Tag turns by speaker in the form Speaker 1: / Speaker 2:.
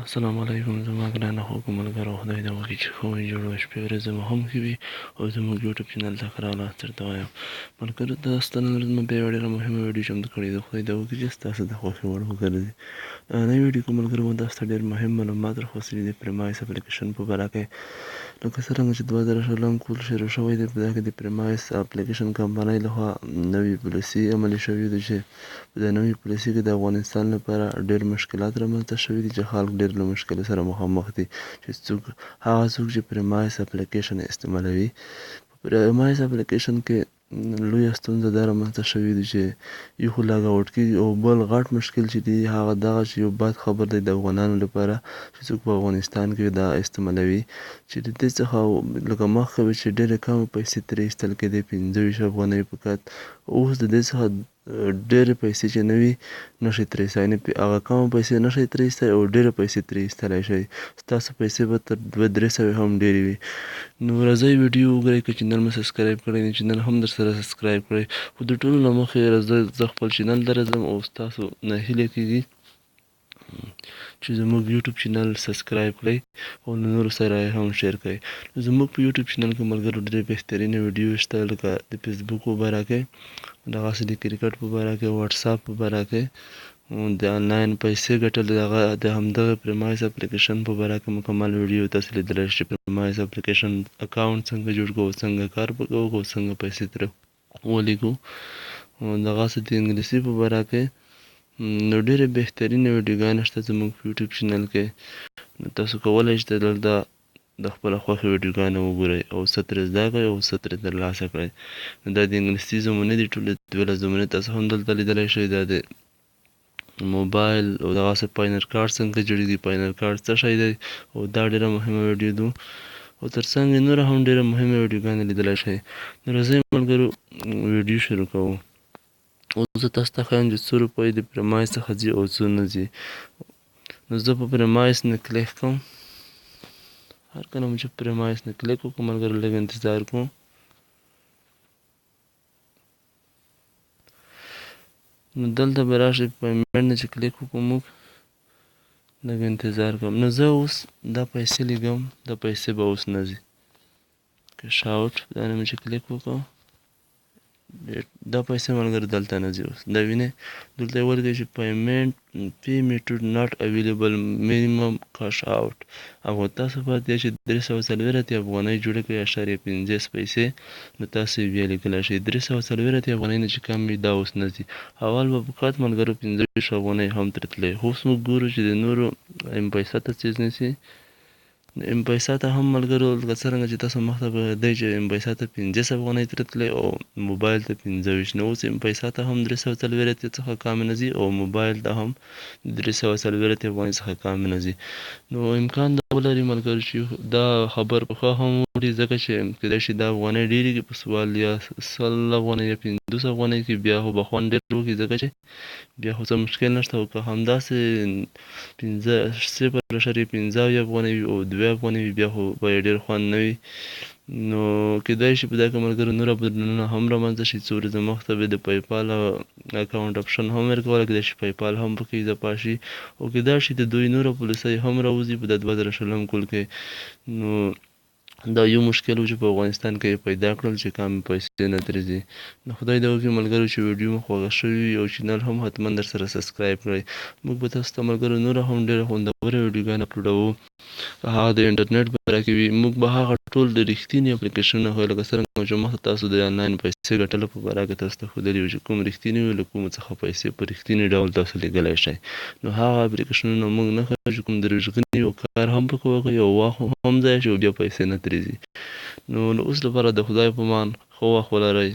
Speaker 1: السلام علیکم زما ګرانه خوږو ملګرو خدای دې وکړي چې ښه وي جوړ وي شپې ورځې مو هم ښې وي او زموږ یوټیوب چینل ته ښه راغلاست درته وایم ملګرو تاسو ته نن ورځ مې بیا یوه ډېره مهمه ویډیو چمتو کړې ده خدای دې وکړي چې ستاسو د خوښې وړ وګرځي نوې ویډیو کې ملګرو مو تاسو ته ډېر مهم معلومات راخوستلي دي پریمایس اپلیکیشن په باره کې لکه څرنګه چې 2016 کال شروع شوی دی په دغه کې د پریمایس اپلیکیشن کمپنۍ لخوا نوې پالیسي عملي شوې ده چې په دې نوې پالیسي کې د افغانستان لپاره ډېر مشکلات رامنځته شوي دي چې خلک ډېر له مشکل سره مخامخ دي چې هغه څوک چې پریمایس اپلیکیشن استعمالوي په پریمایس اپلیکیشن کې لویه ستونزه دا رامنځته شوې ده چې یو خو لاګاوټ کېږي او بل غټ مشکل چې دی هغه دغه چې یو بد خبر دی د افغانانو لپاره چې څوک په افغانستان کې دا استعمالوي چې د دې څخه لکه مخکې وي چې ډېرې کمې پیسې ترې ایستل کېدې 25 افغانۍ فقط اوس د دې څخه ډېرې پیسې چې نه وي نشئ ترې ایستلی یعنې هغه کمه پیسې نشئ ترې ایستلی او ډېرې پیسې ترې ایستلی شئ ستاسو پیسې به تر 200-300 هم ډېرې وي نو راځئ ویډیو وګورئ که چینل مو سبسکرایب کړی دی چینل هم در سره سبسکرایب کړئ خو د ټولو نه مخکې زه خپل چینل ته راځم او ستاسو نه هیله کېږي چې زموږ یوټیوب چینل سبسکرایب کړئ او له نورو سره یې هم شیر کړئ زموږ په یوټیوب چینل کې ملګرو ډېرې بهترینې ویډیو شته لکه د فیسبوک په باره کې دغسې د کرکټ په باره کې واتساپ په باره کې د آنلاین پیسې ګټل د همدغه پریمایس اپلیکیشن په باره کې مکمل ویډیو تاسو لیدلی شئ پریمایس اپلیکیشن اکاونټ څنګه جوړ کړو څنګه کار وکړو او څنګه پیسې ترې ولیږو دغسې د انګلیسي په باره کې نو ډېرې بهترینې ویډیوګانې شته زموږ په یوټیوب چینل کې نو تاسو کولی شئ دلته د خپله خوښې ویډیوګانې وګورئ او څه ترې زده کړئ او څه ترې ترلاسه کړئ دا د انګلیسي زمونې دي ټولې 12 زمونې تاسو هم دلته لیدلی شئ دا د موبایل او دغسې پاینر کارډ څنګه جوړېږي پاینر کارډ څه شی دی او دا ډېره مهمه ویډیو ده او تر څنګ یې نوره هم ډېره مهمه ویډیوګانې لیدلی شئ نو راځئ ملګرو ویډیو شروع کوو اوس زه تاسو ته ښایم چې څو روپۍ د پریمایس څخه ځي او څو نه ځي نو زه په پریمایس نه کلیک کوم هر کله مو چې پریمایس نه کلیک وکړو ملګرو لږ انتظار کوو نو دلته به راشئ پیمنټ نه چې کلیک وکړو موږ لږ انتظار کوم نو زه اوس دا پیسې لیږم دا پیسې به اوس نه ځي کش آوټ دا نه مې چې کلیک وکړو دا پیسې ملګرو دلته نه ځي اوس دا وینئ دلته یې ورکړئ چې پیمنټ پی میتود ناټ اویلیبل مینیمم کش آوټ او تاسو پاتې چې 340 افغانۍ جوړې کړئ اشاریه 50 پیسې نو تاسو یې بیا لیکلی شئ 340 افغانۍ نه چې کم وي دا اوس نه ځي اول به فقط ملګرو 25 افغانۍ هم ترې تللی اوس موږ ګورو چې د نورو ام پیسه ته څیز نیسي ام پیسه ته هم ملګرو لکه څرنګه چې تاسو مخته دی چې ام پیسه ته 50 افغانۍ ترې تللی او موبایل ته 25 نو اوس ام پیسه ته هم 340 څخه کم نه ځي او موبایل ته هم 340 افغانۍ څخه کم نه ځي نو امکان دا ولري ملګرو چې دا خبر پخوا هم وکړي ځکه چې کیدای شي دا افغانۍ ډېرې کړي په سوال یا 100 افغانۍ یا 50 افغانۍ کې بیا خو به خوند ډېر وکړي ځکه چې بیا خو څه مشکل نشته او که همداسې 0.15 افغانۍ وي او 2 افغانۍ وي بیا خو به یې ډېر خوند نه وي نو کیدای شي په دا کې ملګرو نوره بدلونونه هم رامنځته شي څو ورځې مخته به د پیپال اکاونټ اپشن هم ورکولی کیدای شي پیپال هم پکې اضافه شي او کیدای شي د دوی نوره پالیسۍ هم راوځي په د 2016 کال کې نو دا یو مشکل و چې په افغانستان کې پیدا کړل چې کم پیسې نه ترې ځي نو خدای دې وکړي ملګرو چې ویډیو مو خوښه شوې وي او چینل هم حتما در سره سبسکرایب کړئ موږ به تاسو ته ملګرو نوره هم ډېره خوندوره ویډیوګانې اپلوډوو هغه د انټرنیټ په باره کې وي موږ به هغه ټول د رښتینې اپلیکیشنونه خو لکه څرنګه چې مخته تاسو د آنلاین پیسې ګټلو په باره کې تاسو ته ښودلي وو چې کوم رښتینې وي له کومو څخه پیسې په رښتینې ډول تاسو لیږلی شئ نو هغه اپلیکیشنونه موږ نه ښیو چې کوم دروغجني او کار هم پکې وکړئ او وخت هم ضایع شي او بیا پیسې نه ترې ځي نو اوس لپاره د خدای په امان ښه وخت ولرئ